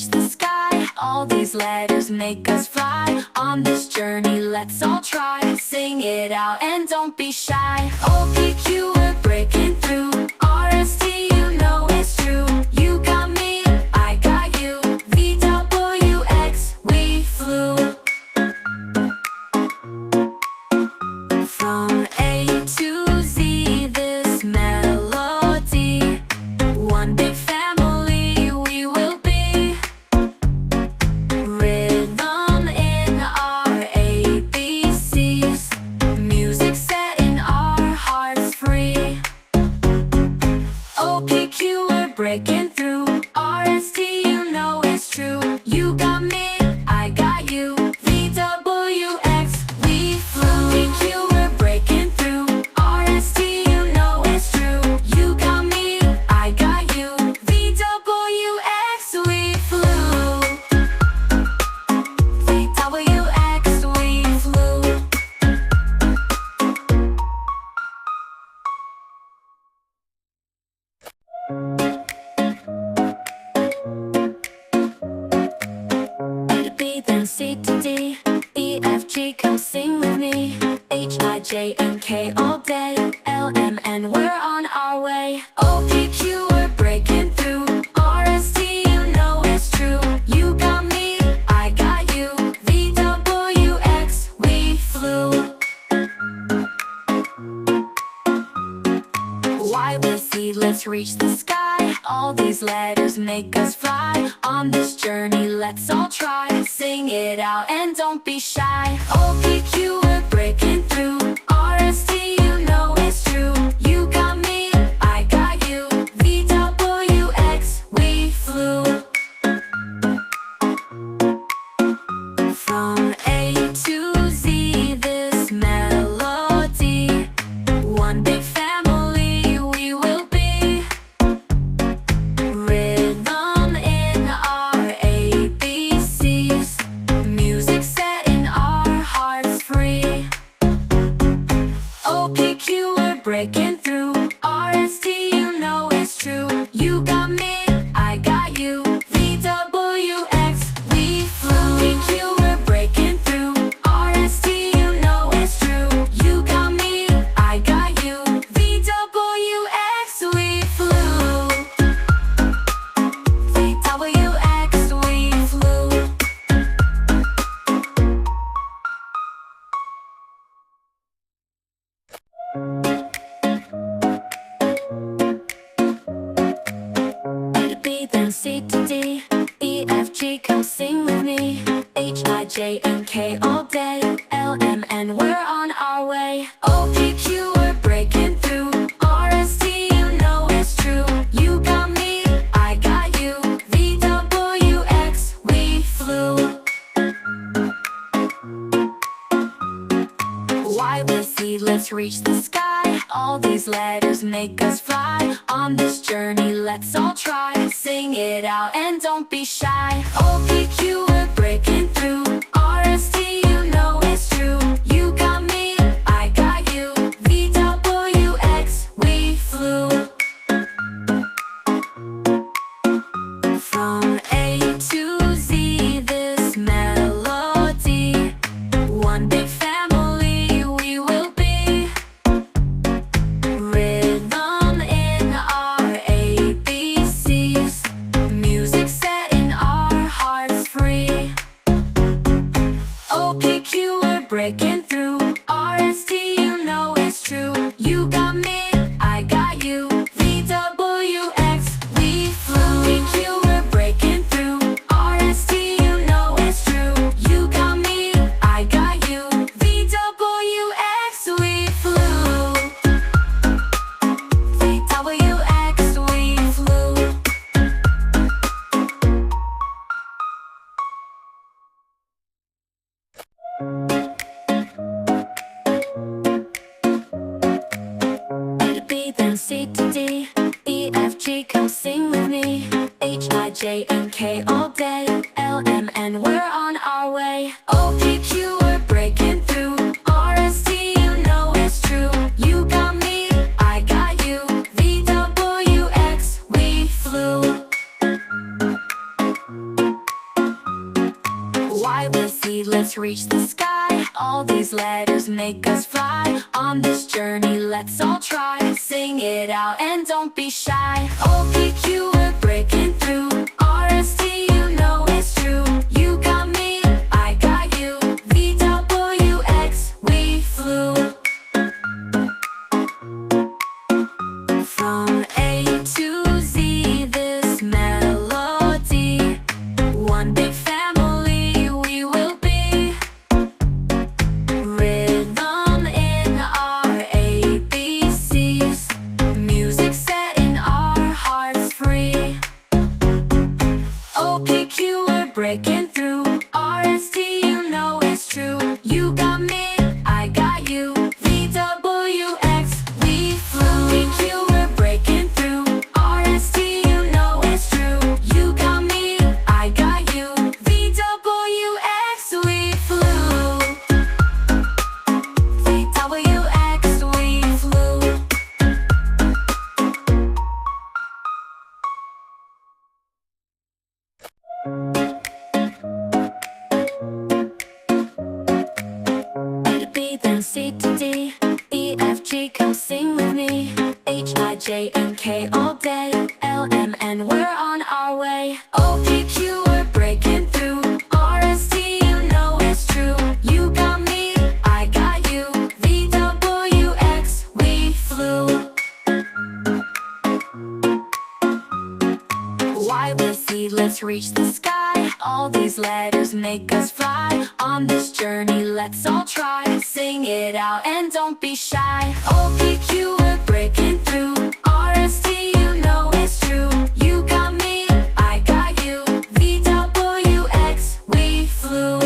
reach the sky. All these letters make us fly. On this journey, let's all try. Sing it out and don't be shy. OPQ, we're breaking through. RST, you know it's true. You got me, I got you. VWX, we flew. From A to Z, this melody. One big family we will be. Rhythm in our ABCs. Music setting our hearts free. OPQ, we're breaking through. RST, you know it's true. You got me, I got you. VWX, we flew. OPQ, we're breaking through. RST, you know it's true. You got me, I got you. VWX, we flew. VWX, we flew. A to B, then C to D. E, F, G, come sing with me. H, I, J, and K all day. L, M, N, we're on our way. OPQ, we're breaking through. RST, you know it's true. You got me, I got you. VWX, we flew. Y with Z, let's reach the sky. All these letters make us fly. On this journey, let's all try. Sing it out and don't be shy. OPQ, we're breaking through. RST, you know it's true. You got me, I got you. VWX, we flew. From A to Z, this melody. One big family we will be. Rhythm in our ABCs. Music setting our hearts free. OPQ, we're breaking through. RST, you know it's true. You got me, I got you. VWX, we flew. OPQ, we're breaking through. RST, you know it's true. You got me, I got you. VWX, we flew. VWX, we flew. A to B, then C to D. E, F, G, come sing with me. H, I, J, and K all day. L, M, N, we're on our way. OPQ, we're breaking through. RST, you know it's true. You got me, I got you. VWX, we flew. Y with Z, let's reach the sky. All these letters make us fly. On this journey, let's all try. Sing it out and don't be shy. OPQ, we're breaking through. RST, you know it's true. You got me, I got you. VWX, we flew. From A to Z, this melody. One big family we will be. Rhythm in our ABCs. Music setting our hearts free. OPQ, we're breaking through. RST, you know it's true. You got me, I got you. VWX, we flew. OPQ, we're breaking through. RST, you know it's true. You got me, I got you. VWX, we flew. VWX, we flew. A to B, then C to D. E, F, G, come sing with me. H, I, J, and K all day. L, M, N, we're on our way. OPQ, we're breaking through. RST, you know it's true. You got me, I got you. VWX, we flew. Y with Z, let's reach the sky. All these letters make us fly. On this journey, let's all try. Sing it out and don't be shy. O, P, Q, we're breaking through. R, S, T, you know it's true. You got me, I got you. V, W, X, we flew. From A to Z, this melody. One big family we will be. Rhythm in our ABCs. Music setting our hearts free. O, P, Q, we're breaking through. R, S, T, you know it's true. You got me, I got you. V, W, X, we flew. P, Q, we're breaking through. R, S, T, you know it's true. You got me, I got you. V, W, X, we flew. V, W, X, we flew. A to B, then C to D. E, F, G, come sing with me. H, I, J, and K all day. L, M, N, we're on our way. O, P, Q, we're breaking through. R, S, T, you know it's true. You got me, I got you. V, W, X, we flew. Y with Z, let's reach the sky. All these letters make us fly. On this journey, let's all try. Sing it out and don't be shy. O, P, Q, we're breaking through. R, S, T, you know it's true. You got me, I got you. V, W, X, we flew.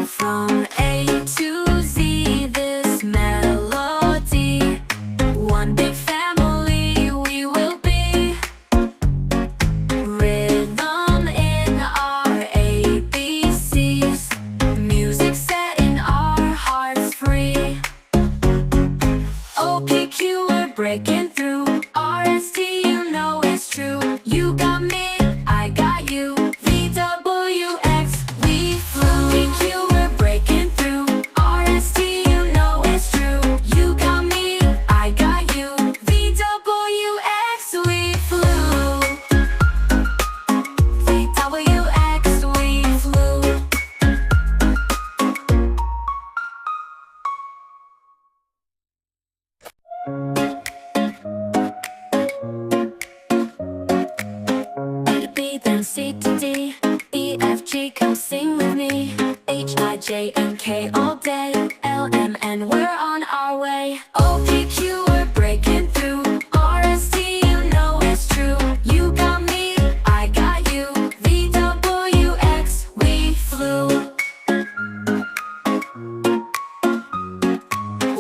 From A to Z, this melody. One big family we will be. Rhythm in our ABCs. Music setting our hearts free. O, P, Q, we're breaking through. R, S, T, you know it's true. You got me, I got you. V, W, X, we flew. P, Q, we're breaking through. R, S, T, you know it's true. You got me, I got you. V, W, X, we flew. V, W, X, we flew. A to B, then C to D. E, F, G, come sing with me. H, I, J, and K all day. L, M, N, we're on our way. O, P, Q, we're breaking through. R, S, T, you know it's true. You got me, I got you. V, W, X, we flew.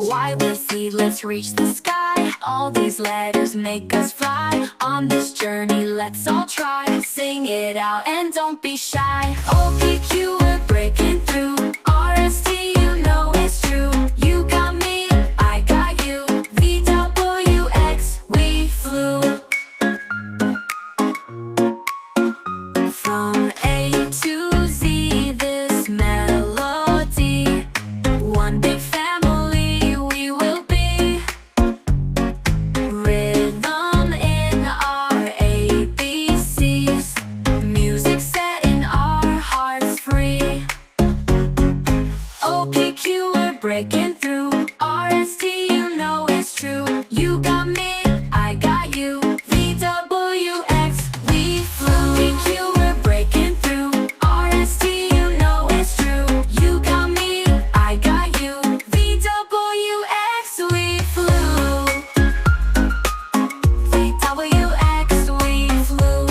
Y with Z, let's reach the sky. All these letters make us fly. On this journey, let's all try. Sing it out and don't be shy. O, P, Q, we're breaking through. R, S, T, you know it's true. You got me, I got you. V, W, X, we flew. From A to Z, this melody. One big family we will be. Rhythm in our ABCs. Music setting our hearts free. O, P, Q, we're breaking through. R, S, T, you know it's true. You got me, I got you. V, W, X, we flew. P, Q, we're breaking through. R, S, T, you know it's true. You got me, I got you. V, W, X, we flew. V, W, X, we flew.